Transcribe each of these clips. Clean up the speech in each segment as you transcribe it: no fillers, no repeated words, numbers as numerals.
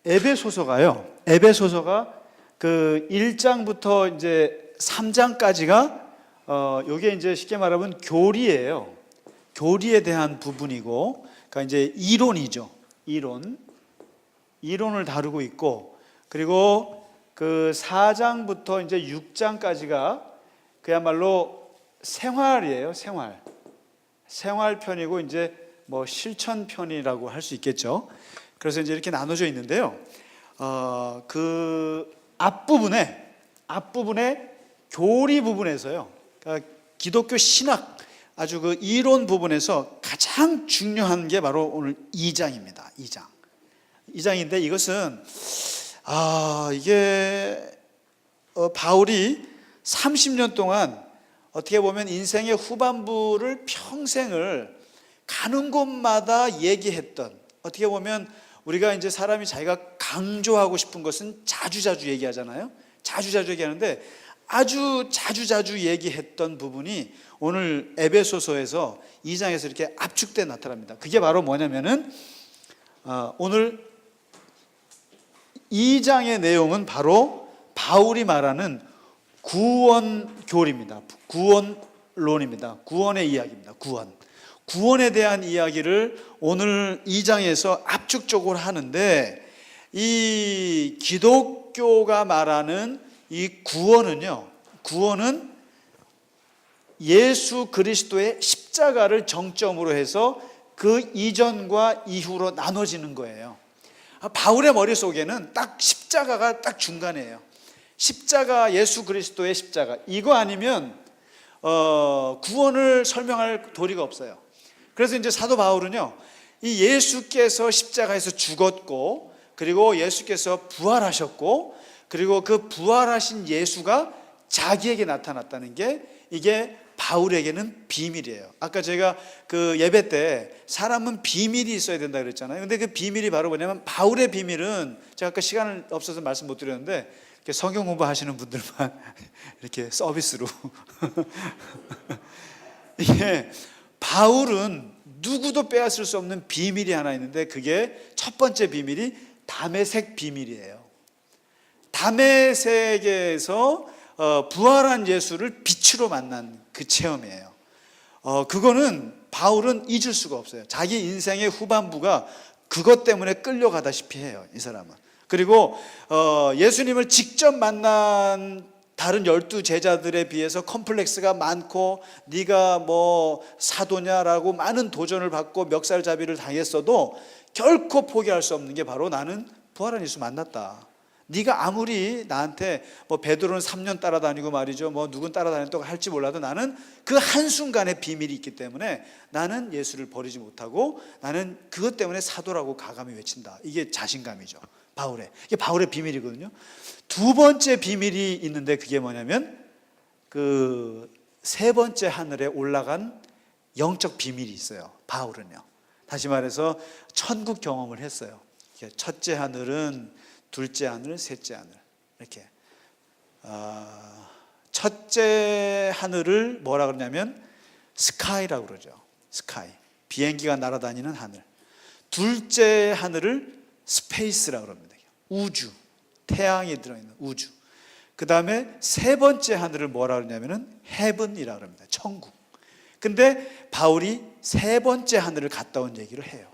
에베소서가요. 에베소서가 그 1장부터 이제 3장까지가 요게 이제 쉽게 말하면 교리예요. 교리에 대한 부분이고, 그러니까 이제 이론이죠. 이론을 다루고 있고, 그리고 그 4장부터 이제 6장까지가 그야말로 생활이에요. 생활편이고 이제 뭐 실천편이라고 할 수 있겠죠. 그래서 이제 이렇게 나눠져 있는데요. 그 앞부분에 교리 부분에서요. 그러니까 기독교 신학 아주 그 이론 부분에서 가장 중요한 게 바로 오늘 2장입니다. 2장인데 이것은 이게 바울이 30년 동안 어떻게 보면 인생의 후반부를 평생을 가는 곳마다 얘기했던, 어떻게 보면 우리가 이제 사람이 자기가 강조하고 싶은 것은 자주자주 얘기하잖아요. 자주자주 얘기하는데 아주 자주자주 얘기했던 부분이 오늘 에베소서에서 2장에서 이렇게 압축돼 나타납니다. 그게 바로 뭐냐면은 오늘 2장의 내용은 바로 바울이 말하는 구원교리입니다. 구원론입니다. 구원의 이야기입니다. 구원에 대한 이야기를 오늘 2장에서 압축적으로 하는데, 이 기독교가 말하는 이 구원은 예수 그리스도의 십자가를 정점으로 해서 그 이전과 이후로 나눠지는 거예요. 바울의 머릿속에는 딱 십자가가 딱 중간이에요. 십자가, 예수 그리스도의 십자가, 이거 아니면 구원을 설명할 도리가 없어요. 그래서 이제 사도 바울은요, 이 예수께서 십자가에서 죽었고, 그리고 예수께서 부활하셨고, 그리고 그 부활하신 예수가 자기에게 나타났다는 게, 이게 바울에게는 비밀이에요. 아까 제가 그 예배 때 사람은 비밀이 있어야 된다 그랬잖아요. 근데 그 비밀이 바로 뭐냐면, 바울의 비밀은, 제가 아까 시간 없어서 말씀 못 드렸는데, 성경 공부하시는 분들만 이렇게 서비스로 이게, 바울은 누구도 빼앗을 수 없는 비밀이 하나 있는데, 그게 첫 번째 비밀이 다메섹 비밀이에요. 다메섹에서 부활한 예수를 빛으로 만난 그 체험이에요. 그거는 바울은 잊을 수가 없어요. 자기 인생의 후반부가 그것 때문에 끌려가다시피 해요, 이 사람은. 그리고 예수님을 직접 만난 다른 12 제자들에 비해서 컴플렉스가 많고, 네가 뭐 사도냐라고 많은 도전을 받고 멱살잡이를 당했어도 결코 포기할 수 없는 게 바로, 나는 부활한 예수 만났다. 네가 아무리 나한테 뭐 베드로는 3년 따라다니고 말이죠, 뭐 누군 따라다녔다고 할지 몰라도, 나는 그 한순간의 비밀이 있기 때문에 나는 예수를 버리지 못하고, 나는 그것 때문에 사도라고 가감히 외친다. 이게 자신감이죠, 이게 바울의 비밀이거든요. 두 번째 비밀이 있는데, 그게 뭐냐면 그 세 번째 하늘에 올라간 영적 비밀이 있어요. 바울은요, 다시 말해서 천국 경험을 했어요. 첫째 하늘은, 둘째 하늘, 셋째 하늘, 이렇게. 첫째 하늘을 뭐라 그러냐면 스카이라고 그러죠. 스카이, 비행기가 날아다니는 하늘. 둘째 하늘을 스페이스라고 그럽니다. 우주, 태양이 들어있는 우주. 그 다음에 세 번째 하늘을 뭐라 그러냐면은 헤븐이라고 합니다. 천국. 근데 바울이 세 번째 하늘을 갔다 온 얘기를 해요.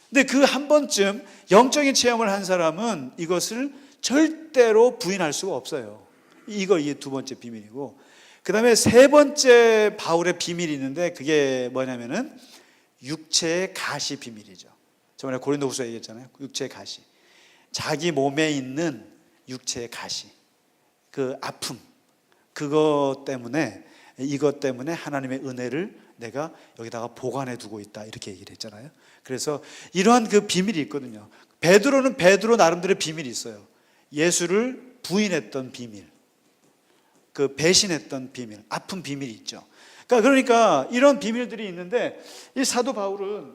근데 그 한 번쯤 영적인 체험을 한 사람은 이것을 절대로 부인할 수가 없어요. 이게 두 번째 비밀이고, 그 다음에 세 번째 바울의 비밀이 있는데, 그게 뭐냐면은 육체의 가시 비밀이죠. 저번에 고린도후서 얘기했잖아요. 육체의 가시, 자기 몸에 있는 육체의 가시, 그 아픔, 이것 때문에 하나님의 은혜를 내가 여기다가 보관해 두고 있다, 이렇게 얘기를 했잖아요. 그래서 이러한 그 비밀이 있거든요. 베드로는 베드로 나름대로의 비밀이 있어요. 예수를 부인했던 비밀, 그 배신했던 비밀, 아픈 비밀이 있죠. 그러니까 이런 비밀들이 있는데, 이 사도 바울은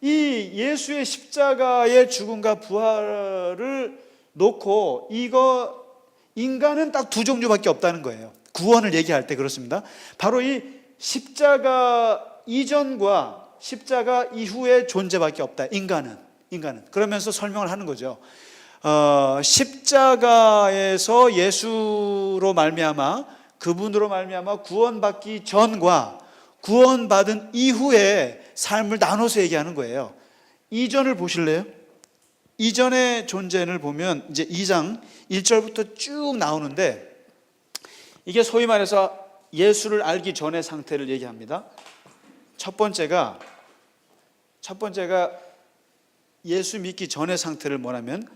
이 예수의 십자가의 죽음과 부활을 놓고, 인간은 딱 두 종류밖에 없다는 거예요. 구원을 얘기할 때 그렇습니다. 바로 이 십자가 이전과 십자가 이후의 존재밖에 없다, 인간은. 인간은. 그러면서 설명을 하는 거죠. 십자가에서 예수로 말미암아, 그분으로 말미암아 구원받기 전과 구원받은 이후의 삶을 나눠서 얘기하는 거예요. 이전을 보실래요? 이전의 존재를 보면 이제 2장 1절부터 쭉 나오는데, 이게 소위 말해서 예수를 알기 전의 상태를 얘기합니다. 첫 번째가 예수 믿기 전의 상태를 뭐냐면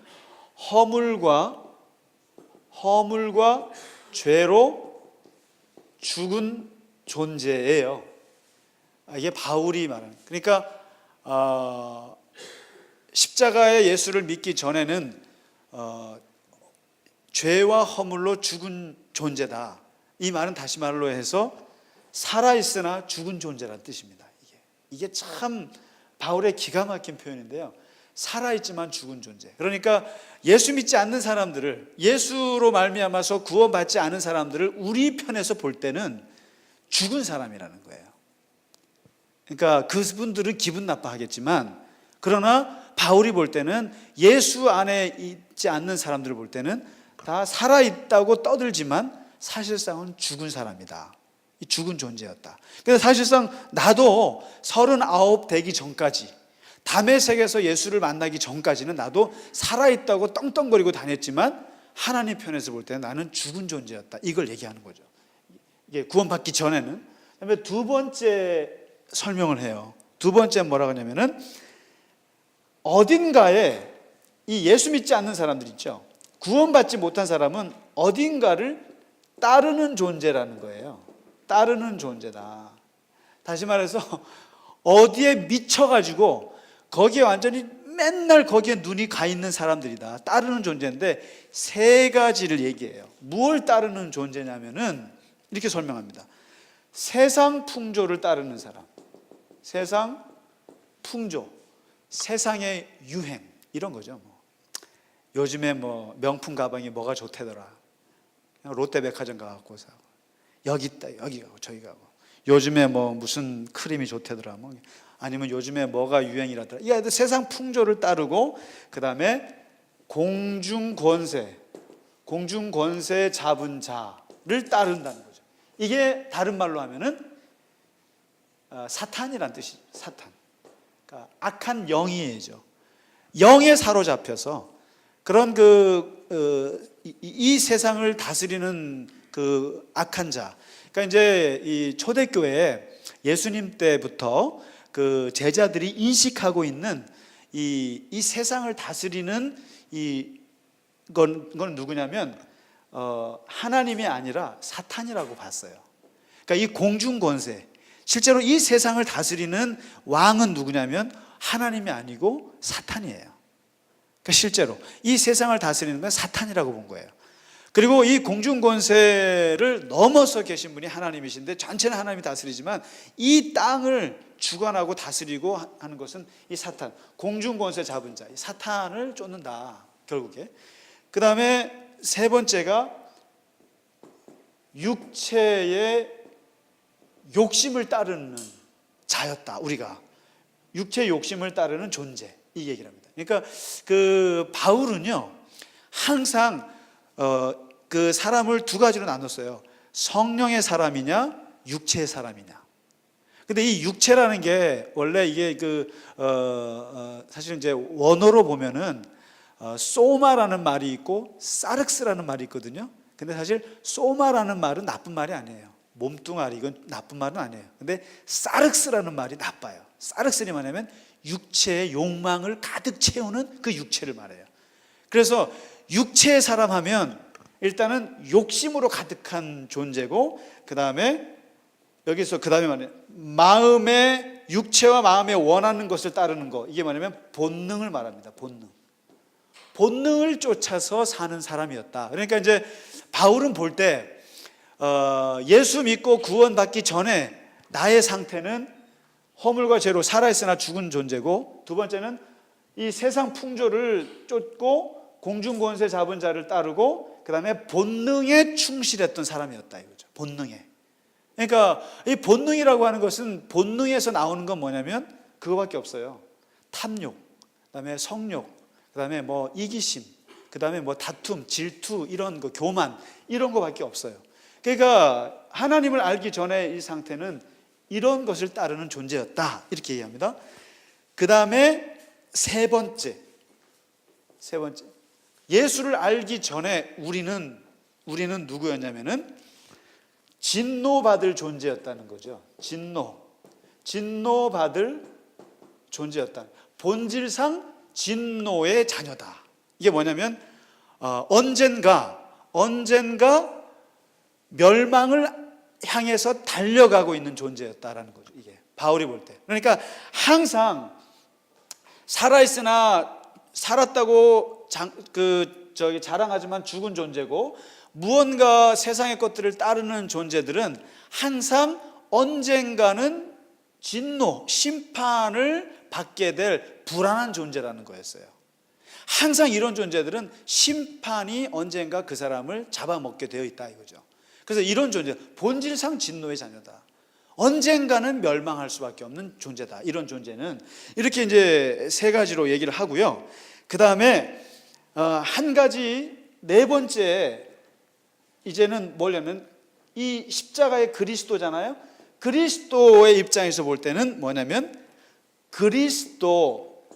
허물과 죄로 죽은 존재예요. 이게 바울이 말하는. 그러니까 십자가의 예수를 믿기 전에는 죄와 허물로 죽은 존재다. 이 말은 다시 말로 해서 살아있으나 죽은 존재라는 뜻입니다. 이게 참 바울의 기가 막힌 표현인데요. 살아있지만 죽은 존재. 그러니까 예수 믿지 않는 사람들을, 예수로 말미암아서 구원받지 않은 사람들을 우리 편에서 볼 때는 죽은 사람이라는 거예요. 그러니까 그분들은 기분 나빠하겠지만, 그러나 바울이 볼 때는 예수 안에 있지 않는 사람들을 볼 때는 다 살아있다고 떠들지만 사실상은 죽은 사람이다. 죽은 존재였다. 그래서 사실상 나도 39 되기 전까지, 다메섹에서 예수를 만나기 전까지는 나도 살아있다고 떵떵거리고 다녔지만 하나님 편에서 볼 때는 나는 죽은 존재였다. 이걸 얘기하는 거죠. 이게 구원받기 전에는. 그다음에 두 번째 설명을 해요. 두 번째 뭐라고 하냐면은, 어딘가에 이 예수 믿지 않는 사람들 있죠. 구원받지 못한 사람은 어딘가를 따르는 존재라는 거예요. 따르는 존재다. 다시 말해서 어디에 미쳐가지고 거기에 완전히 맨날 거기에 눈이 가 있는 사람들이다. 따르는 존재인데 세 가지를 얘기해요. 무엇을 따르는 존재냐면은 이렇게 설명합니다. 세상 풍조를 따르는 사람, 세상 풍조, 세상의 유행, 이런 거죠. 요즘에 명품 가방이 뭐가 좋대더라. 그냥 롯데백화점 가갖고 사고, 여기 있다, 여기 가고 저기 가고. 요즘에 무슨 크림이 좋대더라. 아니면 요즘에 뭐가 유행이라더라. 이 아이들 세상 풍조를 따르고, 그 다음에 공중권세 잡은 자를 따른다는 거죠. 이게 다른 말로 하면은 사탄이란 뜻이죠. 사탄. 그러니까 악한 영이죠. 영에 사로잡혀서 그런 이 세상을 다스리는 그 악한 자. 그러니까 이제 이 초대교회에 예수님 때부터 그 제자들이 인식하고 있는 이 세상을 다스리는 건 누구냐면 하나님이 아니라 사탄이라고 봤어요. 그러니까 이 공중권세, 실제로 이 세상을 다스리는 왕은 누구냐면 하나님이 아니고 사탄이에요. 그러니까 실제로 이 세상을 다스리는 건 사탄이라고 본 거예요. 그리고 이 공중권세를 넘어서 계신 분이 하나님이신데, 전체는 하나님이 다스리지만 이 땅을 주관하고 다스리고 하는 것은 이 사탄, 공중권세 잡은 자, 이 사탄을 쫓는다 결국에. 그 다음에 세 번째가 육체의 욕심을 따르는 자였다. 우리가 육체의 욕심을 따르는 존재, 이 얘기를 합니다. 그러니까 그 바울은요 항상 그 사람을 두 가지로 나눴어요. 성령의 사람이냐, 육체의 사람이냐. 근데 이 육체라는 게 원래 이게 사실 이제 원어로 보면은 소마라는 말이 있고 사륵스라는 말이 있거든요. 근데 사실 소마라는 말은 나쁜 말이 아니에요. 몸뚱아리, 이건 나쁜 말은 아니에요. 근데 사륵스라는 말이 나빠요. 사륵스는 뭐냐면 육체의 욕망을 가득 채우는 그 육체를 말해요. 그래서 육체의 사람 하면 일단은 욕심으로 가득한 존재고, 그 다음에 여기서 그 다음에 말해요. 마음의, 육체와 마음에 원하는 것을 따르는 거, 이게 뭐냐면 본능을 말합니다. 본능을 쫓아서 사는 사람이었다. 그러니까 이제 바울은 볼 때 예수 믿고 구원받기 전에 나의 상태는 허물과 죄로 살아있으나 죽은 존재고, 두 번째는 이 세상 풍조를 쫓고 공중권세 잡은 자를 따르고, 그 다음에 본능에 충실했던 사람이었다 이거죠. 본능에. 그러니까 이 본능이라고 하는 것은, 본능에서 나오는 건 뭐냐면 그거밖에 없어요. 탐욕, 그다음에 성욕, 그다음에 뭐 이기심, 그다음에 뭐 다툼, 질투, 이런 거, 교만, 이런 거밖에 없어요. 그러니까 하나님을 알기 전에 이 상태는 이런 것을 따르는 존재였다, 이렇게 얘기합니다. 그다음에 세 번째, 예수를 알기 전에 우리는 누구였냐면은 진노받을 존재였다는 거죠. 진노받을 존재였다. 본질상 진노의 자녀다. 이게 뭐냐면 언젠가 멸망을 향해서 달려가고 있는 존재였다라는 거죠. 이게 바울이 볼 때. 그러니까 항상 살아있으나 살았다고 자랑하지만 죽은 존재고, 무언가 세상의 것들을 따르는 존재들은 항상 언젠가는 진노, 심판을 받게 될 불안한 존재라는 거였어요. 항상 이런 존재들은 심판이 언젠가 그 사람을 잡아먹게 되어 있다 이거죠. 그래서 이런 존재, 본질상 진노의 자녀다, 언젠가는 멸망할 수밖에 없는 존재다, 이런 존재는 이렇게 이제 세 가지로 얘기를 하고요. 그 다음에 한 가지, 네 번째, 이제는 뭐냐면 이 십자가의 그리스도잖아요. 그리스도의 입장에서 볼 때는 뭐냐면 그리스도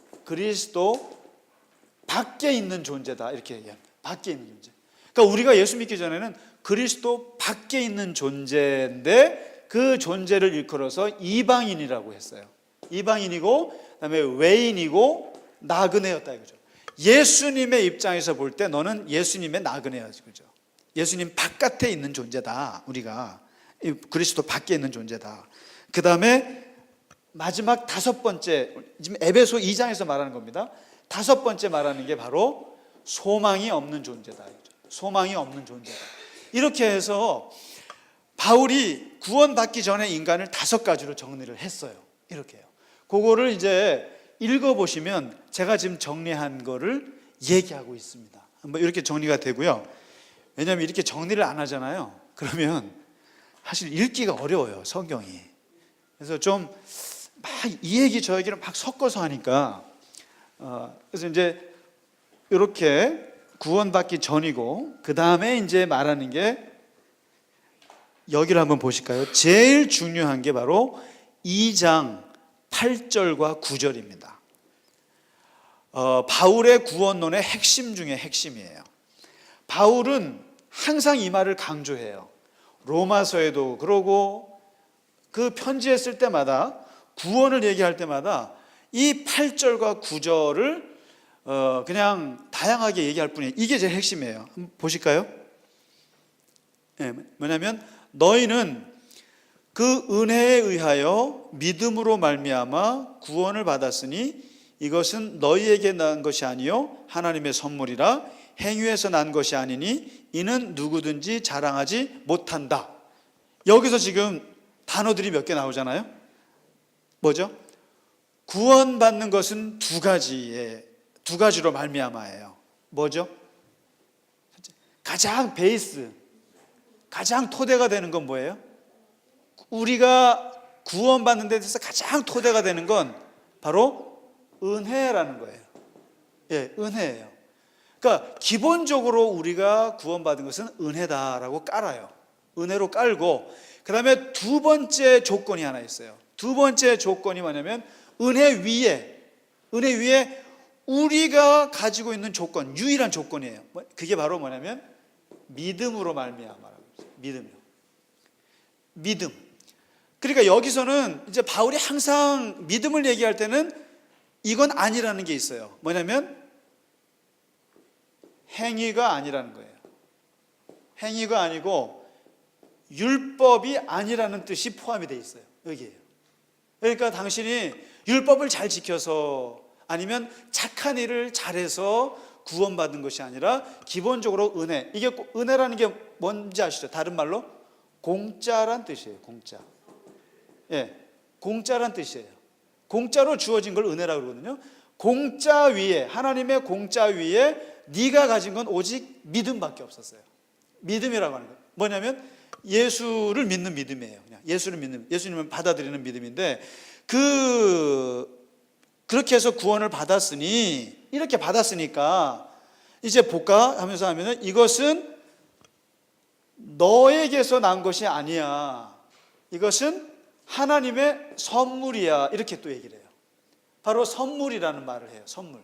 밖에 있는 존재다, 이렇게 얘기합니다. 밖에 있는 존재. 그러니까 우리가 예수 믿기 전에는 그리스도 밖에 있는 존재인데 그 존재를 일컬어서 이방인이라고 했어요. 이방인이고 그다음에 외인이고 나그네였다 이거죠. 예수님의 입장에서 볼 때 너는 예수님의 나그네야 이거죠. 예수님 바깥에 있는 존재다. 우리가 그리스도 밖에 있는 존재다. 그 다음에 마지막 다섯 번째, 지금 에베소 2장에서 말하는 겁니다. 다섯 번째 말하는 게 바로 소망이 없는 존재다. 소망이 없는 존재다. 이렇게 해서 바울이 구원받기 전에 인간을 다섯 가지로 정리를 했어요. 이렇게 해요. 그거를 이제 읽어보시면 제가 지금 정리한 거를 얘기하고 있습니다. 한번 이렇게 정리가 되고요. 왜냐하면 이렇게 정리를 안 하잖아요. 그러면 사실 읽기가 어려워요, 성경이. 그래서 좀 막 이 얘기 저 얘기를 막 섞어서 하니까 그래서 이제 이렇게 구원받기 전이고 그 다음에 이제 말하는 게 여기를 한번 보실까요? 제일 중요한 게 바로 2장 8절과 9절입니다. 바울의 구원론의 핵심 중에 핵심이에요. 바울은 항상 이 말을 강조해요. 로마서에도 그러고 그 편지에 쓸 때마다 구원을 얘기할 때마다 이 8절과 9절을 그냥 다양하게 얘기할 뿐이에요. 이게 제일 핵심이에요. 한번 보실까요? 네, 뭐냐면 너희는 그 은혜에 의하여 믿음으로 말미암아 구원을 받았으니 이것은 너희에게 난 것이 아니요 하나님의 선물이라 행위에서 난 것이 아니니 이는 누구든지 자랑하지 못한다. 여기서 지금 단어들이 몇 개 나오잖아요. 뭐죠? 구원받는 것은 두 가지로 말미암아예요. 뭐죠? 가장 베이스, 가장 토대가 되는 건 뭐예요? 우리가 구원받는 데 대해서 가장 토대가 되는 건 바로 은혜라는 거예요. 예, 은혜예요. 그러니까 기본적으로 우리가 구원받은 것은 은혜다라고 깔아요. 은혜로 깔고 그 다음에 두 번째 조건이 하나 있어요. 두 번째 조건이 뭐냐면 은혜 위에 우리가 가지고 있는 조건, 유일한 조건이에요. 그게 바로 뭐냐면 믿음으로 말미암아라고 했어요. 믿음. 그러니까 여기서는 이제 바울이 항상 믿음을 얘기할 때는 이건 아니라는 게 있어요. 뭐냐면 행위가 아니라는 거예요. 행위가 아니고 율법이 아니라는 뜻이 포함이 되어 있어요. 여기에요. 그러니까 당신이 율법을 잘 지켜서 아니면 착한 일을 잘해서 구원받은 것이 아니라 기본적으로 은혜. 이게 은혜라는 게 뭔지 아시죠? 다른 말로 공짜란 뜻이에요. 공짜. 예, 공짜란 뜻이에요. 공짜로 주어진 걸 은혜라고 그러거든요. 공짜 위에, 하나님의 공짜 위에 네가 가진 건 오직 믿음밖에 없었어요. 믿음이라고 하는 거예요. 뭐냐면 예수를 믿는 믿음이에요. 그냥 예수를 믿는, 예수님을 받아들이는 믿음인데 그 그렇게 해서 구원을 받았으니, 이렇게 받았으니까 이제 볼까 하면서 하면은 이것은 너에게서 난 것이 아니야. 이것은 하나님의 선물이야. 이렇게 또 얘기를 해요. 바로 선물이라는 말을 해요. 선물.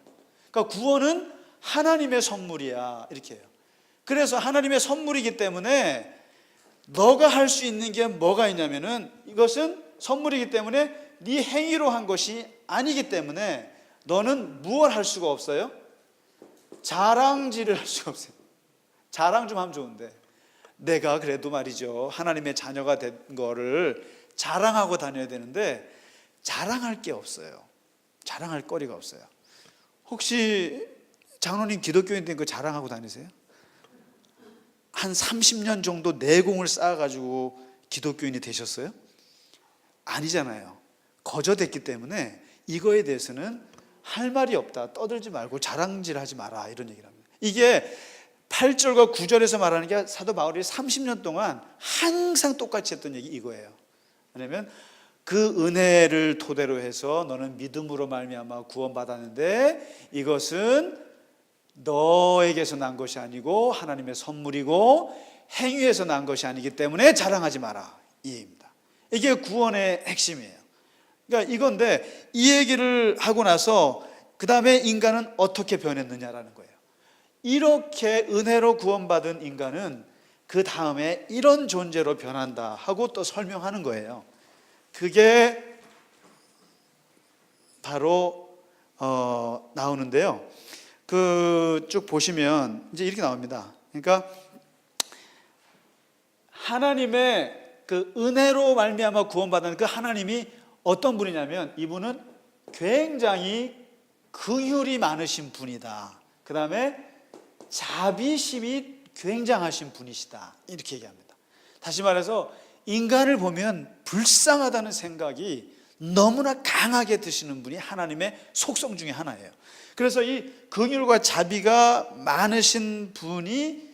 그러니까 구원은 하나님의 선물이야. 이렇게 해요. 그래서 하나님의 선물이기 때문에 너가 할 수 있는 게 뭐가 있냐면은, 이것은 선물이기 때문에 네 행위로 한 것이 아니기 때문에 너는 무엇 할 수가 없어요? 자랑질을 할 수가 없어요. 자랑 좀 하면 좋은데, 내가 그래도 말이죠, 하나님의 자녀가 된 거를 자랑하고 다녀야 되는데 자랑할 게 없어요. 자랑할 거리가 없어요. 혹시 장로님 기독교인 된 거 자랑하고 다니세요? 한 30년 정도 내공을 쌓아가지고 기독교인이 되셨어요? 아니잖아요. 거저됐기 때문에 이거에 대해서는 할 말이 없다. 떠들지 말고 자랑질하지 마라. 이런 얘기를 합니다. 이게 8절과 9절에서 말하는 게 사도 바울이 30년 동안 항상 똑같이 했던 얘기 이거예요. 왜냐하면 그 은혜를 토대로 해서 너는 믿음으로 말미암아 구원받았는데 이것은 너에게서 난 것이 아니고 하나님의 선물이고 행위에서 난 것이 아니기 때문에 자랑하지 마라. 이 얘기입니다. 이게 구원의 핵심이에요. 그러니까 이건데, 이 얘기를 하고 나서 그 다음에 인간은 어떻게 변했느냐라는 거예요. 이렇게 은혜로 구원받은 인간은 그 다음에 이런 존재로 변한다 하고 또 설명하는 거예요. 그게 바로 나오는데요. 쭉 보시면 이제 이렇게 나옵니다. 그러니까 하나님의 그 은혜로 말미암아 구원받은 그 하나님이 어떤 분이냐면, 이분은 굉장히 긍휼이 많으신 분이다. 그 다음에 자비심이 굉장하신 분이시다. 이렇게 얘기합니다. 다시 말해서 인간을 보면 불쌍하다는 생각이 너무나 강하게 드시는 분이 하나님의 속성 중에 하나예요. 그래서 이 긍휼과 자비가 많으신 분이,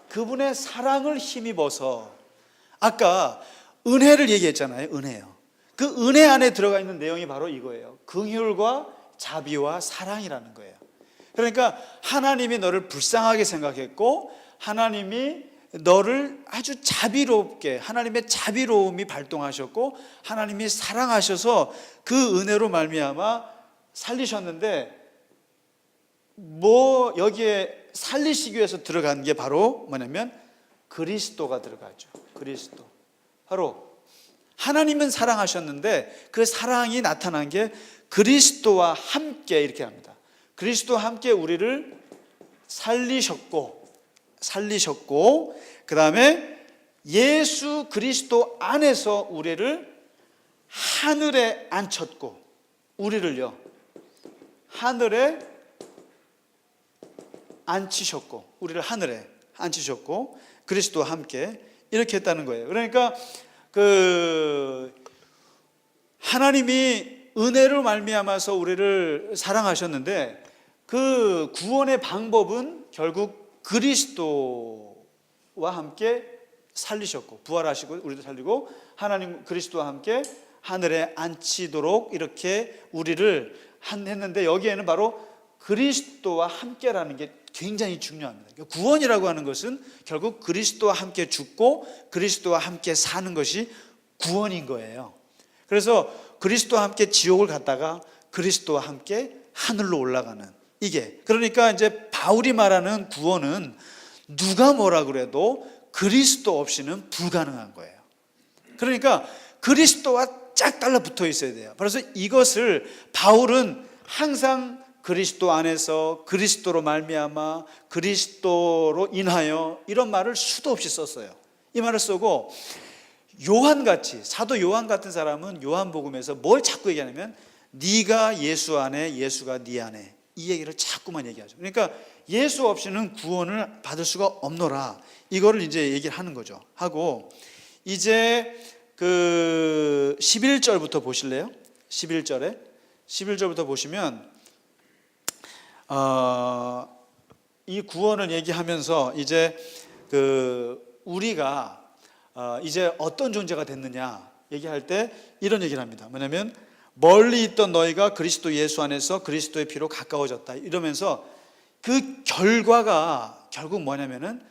그분의 사랑을 힘입어서, 아까 은혜를 얘기했잖아요. 은혜요. 그 은혜 안에 들어가 있는 내용이 바로 이거예요. 긍휼과 자비와 사랑이라는 거예요. 그러니까 하나님이 너를 불쌍하게 생각했고, 하나님이 너를 아주 자비롭게, 하나님의 자비로움이 발동하셨고, 하나님이 사랑하셔서 그 은혜로 말미암아 살리셨는데, 여기에 살리시기 위해서 들어간 게 바로 뭐냐면 그리스도가 들어가죠. 그리스도. 바로 하나님은 사랑하셨는데 그 사랑이 나타난 게 그리스도와 함께, 이렇게 합니다. 그리스도와 함께 우리를 살리셨고, 그 다음에 예수 그리스도 안에서 우리를 하늘에 앉혔고, 우리를요 하늘에 앉히셨고, 우리를 하늘에 앉히셨고, 그리스도와 함께 이렇게 했다는 거예요. 그러니까 하나님이 은혜로 말미암아서 우리를 사랑하셨는데, 그 구원의 방법은 결국 그리스도와 함께 살리셨고, 부활하시고 우리도 살리고, 하나님 그리스도와 함께 하늘에 앉히도록 이렇게 우리를 했는데, 여기에는 바로 그리스도와 함께라는 게 굉장히 중요합니다. 구원이라고 하는 것은 결국 그리스도와 함께 죽고 그리스도와 함께 사는 것이 구원인 거예요. 그래서 그리스도와 함께 지옥을 갔다가 그리스도와 함께 하늘로 올라가는, 이게, 그러니까 이제 바울이 말하는 구원은 누가 뭐라 그래도 그리스도 없이는 불가능한 거예요. 그러니까 그리스도와 짝 달라붙어 있어야 돼요. 그래서 이것을 바울은 항상 그리스도 안에서, 그리스도로 말미암아, 그리스도로 인하여, 이런 말을 수도 없이 썼어요. 이 말을 쓰고, 요한같이, 사도 요한 같은 사람은 요한복음에서 뭘 자꾸 얘기하냐면 네가 예수 안에, 예수가 네 안에, 이 얘기를 자꾸만 얘기하죠. 그러니까 예수 없이는 구원을 받을 수가 없노라, 이거를 이제 얘기를 하는 거죠. 하고 이제 11절부터 보실래요? 11절부터 보시면 이 구원을 얘기하면서 이제 우리가 이제 어떤 존재가 됐느냐 얘기할 때 이런 얘기를 합니다. 뭐냐면 멀리 있던 너희가 그리스도 예수 안에서 그리스도의 피로 가까워졌다. 이러면서 그 결과가 결국 뭐냐면은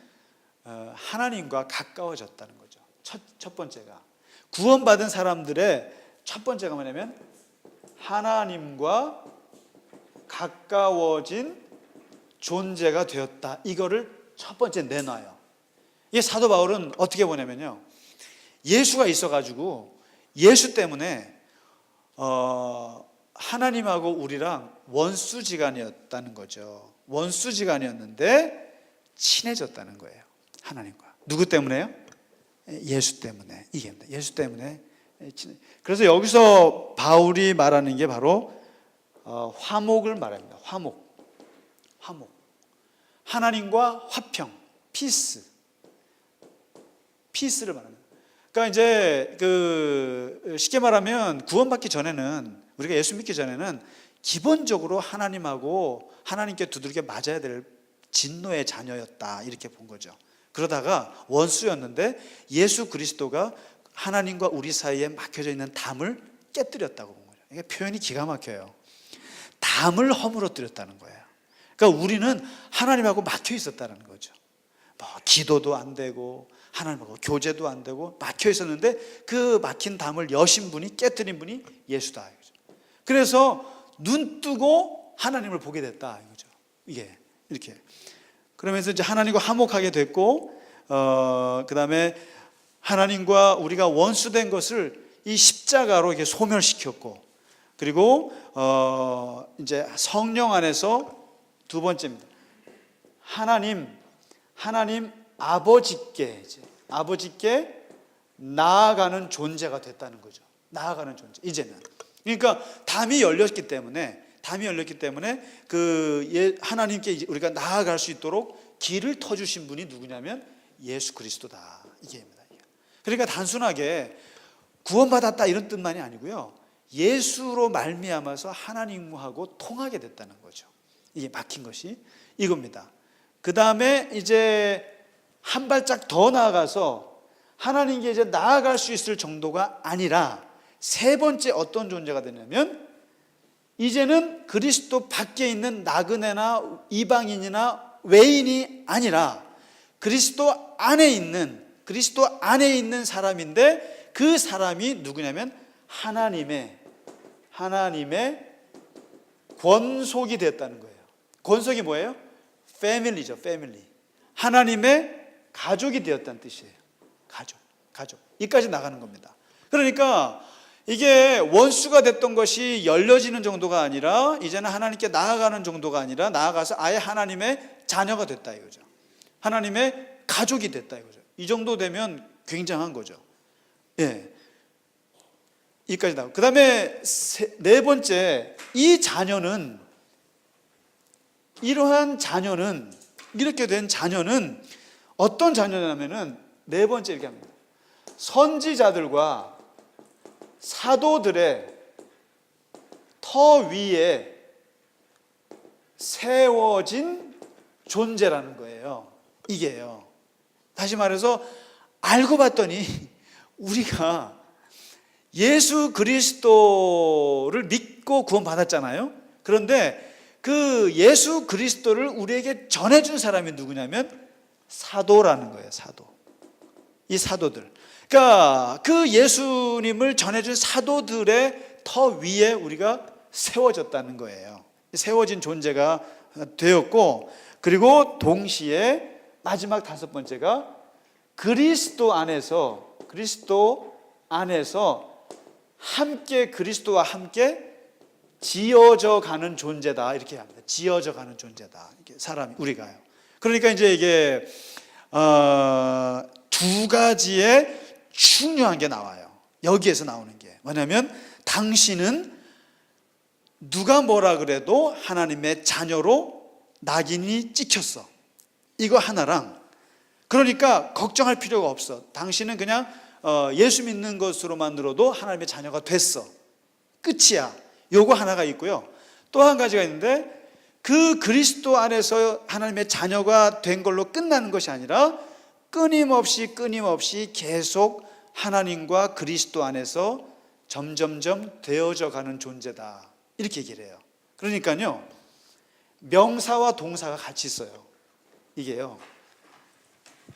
하나님과 가까워졌다는 거죠. 첫 번째가 구원받은 사람들의 첫 번째가 뭐냐면 하나님과 가까워진 존재가 되었다. 이거를 첫 번째 내놔요. 이 사도 바울은 어떻게 보냐면요, 예수가 있어가지고 예수 때문에 하나님하고 우리랑 원수지간이었다는 거죠. 원수지간이었는데 친해졌다는 거예요. 하나님과. 누구 때문에요? 예수 때문에. 이게입니다. 예수 때문에 그래서 여기서 바울이 말하는 게 바로 화목을 말합니다. 화목. 하나님과 화평, 피스를 말합니다. 그러니까 이제 쉽게 말하면 구원받기 전에는, 우리가 예수 믿기 전에는 기본적으로 하나님하고 하나님께 두들겨 맞아야 될 진노의 자녀였다, 이렇게 본 거죠. 그러다가 원수였는데 예수 그리스도가 하나님과 우리 사이에 막혀져 있는 담을 깨뜨렸다고 본 거죠. 이게 표현이 기가 막혀요. 담을 허물어뜨렸다는 거예요. 그러니까 우리는 하나님하고 막혀 있었다는 거죠. 뭐 기도도 안 되고 하나님하고 교제도 안 되고 막혀 있었는데 그 막힌 담을 여신 분이, 깨뜨린 분이 예수다, 이거죠. 그래서 눈 뜨고 하나님을 보게 됐다, 이거죠. 이게 이렇게. 그러면서 이제 하나님과 화목하게 됐고, 그 다음에 하나님과 우리가 원수된 것을 이 십자가로 이렇게 소멸시켰고, 그리고 이제 성령 안에서 두 번째입니다. 하나님 아버지께 나아가는 존재가 됐다는 거죠. 나아가는 존재. 이제는. 그러니까 담이 열렸기 때문에 하나님께 우리가 나아갈 수 있도록 길을 터주신 분이 누구냐면 예수 그리스도다, 이게입니다. 그러니까 단순하게 구원받았다 이런 뜻만이 아니고요, 예수로 말미암아서 하나님하고 통하게 됐다는 거죠. 이게 막힌 것이 이겁니다. 그 다음에 이제 한 발짝 더 나아가서 하나님께 이제 나아갈 수 있을 정도가 아니라 세 번째 어떤 존재가 되냐면, 이제는 그리스도 밖에 있는 나그네나 이방인이나 외인이 아니라 그리스도 안에 있는 사람인데, 그 사람이 누구냐면 하나님의 권속이 됐다는 거예요. 권속이 뭐예요? 패밀리죠, 패밀리. 하나님의 가족이 되었다는 뜻이에요. 가족. 이까지 나가는 겁니다. 그러니까 이게 원수가 됐던 것이 열려지는 정도가 아니라, 이제는 하나님께 나아가는 정도가 아니라, 나아가서 아예 하나님의 자녀가 됐다, 이거죠. 하나님의 가족이 됐다, 이거죠. 이 정도 되면 굉장한 거죠. 예. 여기까지 나오고, 그 다음에 네 번째, 이렇게 된 자녀는 어떤 자녀냐면은, 네 번째 이렇게 합니다. 선지자들과 사도들의 터 위에 세워진 존재라는 거예요. 이게요. 다시 말해서 알고 봤더니 우리가 예수 그리스도를 믿고 구원받았잖아요. 그런데 그 예수 그리스도를 우리에게 전해준 사람이 누구냐면 사도라는 거예요. 이 사도들. 그러니까 그 예수님을 전해준 사도들의 터 위에 우리가 세워졌다는 거예요. 세워진 존재가 되었고, 그리고 동시에 마지막 다섯 번째가 그리스도 안에서 함께, 그리스도와 함께 지어져 가는 존재다, 이렇게 합니다. 지어져 가는 존재다, 이렇게 사람이, 우리가요. 그러니까 이제 이게 두 가지의 중요한 게 나와요. 여기에서 나오는 게 뭐냐면, 당신은 누가 뭐라 그래도 하나님의 자녀로 낙인이 찍혔어, 이거 하나랑, 그러니까 걱정할 필요가 없어. 당신은 그냥 예수 믿는 것으로만으로도 하나님의 자녀가 됐어, 끝이야. 요거 하나가 있고요. 또 한 가지가 있는데, 그 그리스도 안에서 하나님의 자녀가 된 걸로 끝나는 것이 아니라 끊임없이 계속 하나님과 그리스도 안에서 점점점 되어져 가는 존재다. 이렇게 얘기를 해요. 그러니까요, 명사와 동사가 같이 있어요.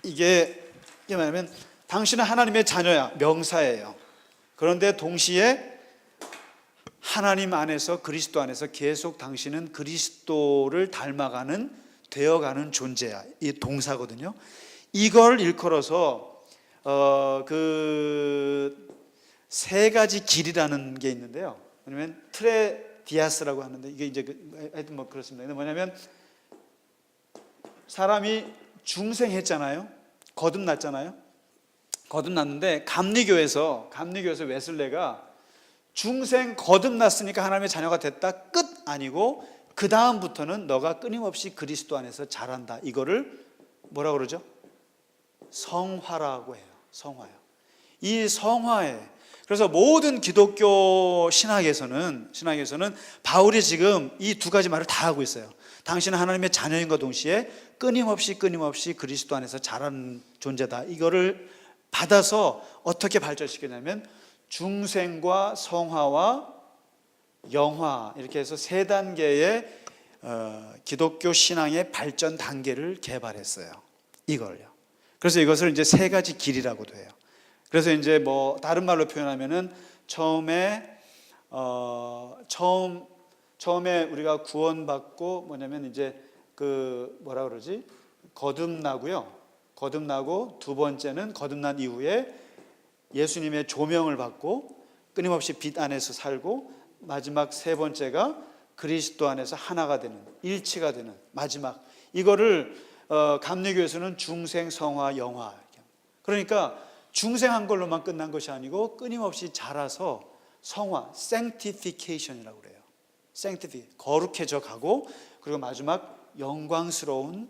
이게 뭐냐면 당신은 하나님의 자녀야, 명사예요. 그런데 동시에 하나님 안에서, 그리스도 안에서 계속 당신은 그리스도를 닮아가는, 되어가는 존재야. 이 동사거든요. 이걸 일컬어서 그 세 가지 길이라는 게 있는데요. 왜냐면 트레디아스라고 하는데, 이게 이제 하여튼 뭐 그렇습니다. 근데 뭐냐면 사람이 중생했잖아요. 거듭났잖아요. 거듭났는데 감리교에서 웨슬레가 중생 거듭났으니까 하나님의 자녀가 됐다, 끝 아니고 그 다음부터는 너가 끊임없이 그리스도 안에서 자란다. 이거를 뭐라 그러죠? 성화라고 해요. 성화요. 이 성화에, 그래서 모든 기독교 신학에서는 바울이 지금 이 두 가지 말을 다 하고 있어요. 당신은 하나님의 자녀인과 동시에 끊임없이 그리스도 안에서 자라는 존재다. 이거를 받아서 어떻게 발전시키냐면 중생과 성화와 영화, 이렇게 해서 세 단계의 기독교 신앙의 발전 단계를 개발했어요. 이걸요. 그래서 이것을 이제 세 가지 길이라고도 해요. 그래서 이제 뭐 다른 말로 표현하면은 처음에 우리가 구원받고 뭐냐면 이제 그 뭐라 그러지? 거듭나고요. 거듭나고 두 번째는 거듭난 이후에 예수님의 조명을 받고 끊임없이 빛 안에서 살고, 마지막 세 번째가 그리스도 안에서 하나가 되는, 일치가 되는 마지막, 이거를 감리교에서는 중생, 성화, 영화. 그러니까 중생한 걸로만 끝난 것이 아니고 끊임없이 자라서 성화, sanctification이라고 그래요. sanctify, 거룩해져 가고, 그리고 마지막 영광스러운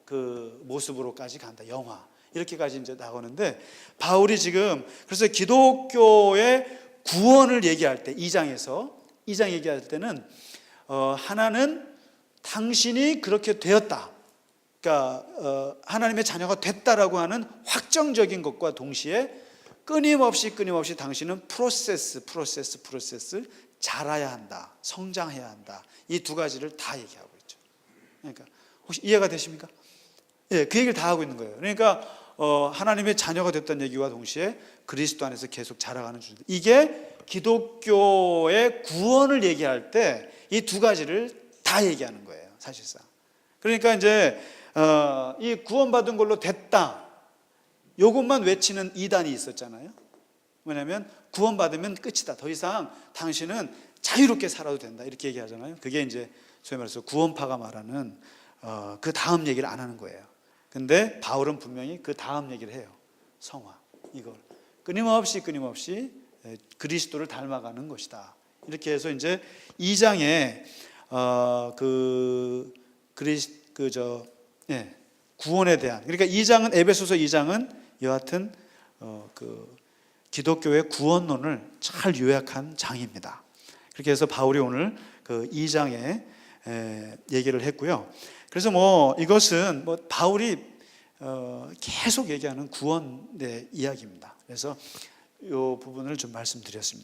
그 모습으로까지 간다. 영화. 이렇게까지 이제 나오는데, 바울이 지금 그래서 기독교의 구원을 얘기할 때 2장 얘기할 때는 하나는 당신이 그렇게 되었다, 그러니까 하나님의 자녀가 됐다라고 하는 확정적인 것과 동시에 끊임없이 당신은 프로세스 자라야 한다, 성장해야 한다. 이 두 가지를 다 얘기하고 있죠. 그러니까 혹시 이해가 되십니까? 예, 그 얘기를 다 하고 있는 거예요. 그러니까 하나님의 자녀가 됐다는 얘기와 동시에 그리스도 안에서 계속 자라가는 존재. 이게 기독교의 구원을 얘기할 때 이 두 가지를 다 얘기하는 거예요, 사실상. 그러니까 이제 이 구원받은 걸로 됐다, 요것만 외치는 이단이 있었잖아요. 뭐냐면 구원받으면 끝이다, 더 이상 당신은 자유롭게 살아도 된다, 이렇게 얘기하잖아요. 그게 이제 소위 말해서 구원파가 말하는 그 다음 얘기를 안 하는 거예요. 근데 바울은 분명히 그 다음 얘기를 해요. 성화, 이걸 끊임없이 그리스도를 닮아가는 것이다. 이렇게 해서 이제 2장에 구원에 대한, 그러니까 2장은, 에베소서 2장은 여하튼 그 기독교의 구원론을 잘 요약한 장입니다. 그렇게 해서 바울이 오늘 그 2장에 얘기를 했고요. 그래서 뭐 이것은 뭐 바울이 계속 얘기하는 구원의 이야기입니다. 그래서 이 부분을 좀 말씀드렸습니다.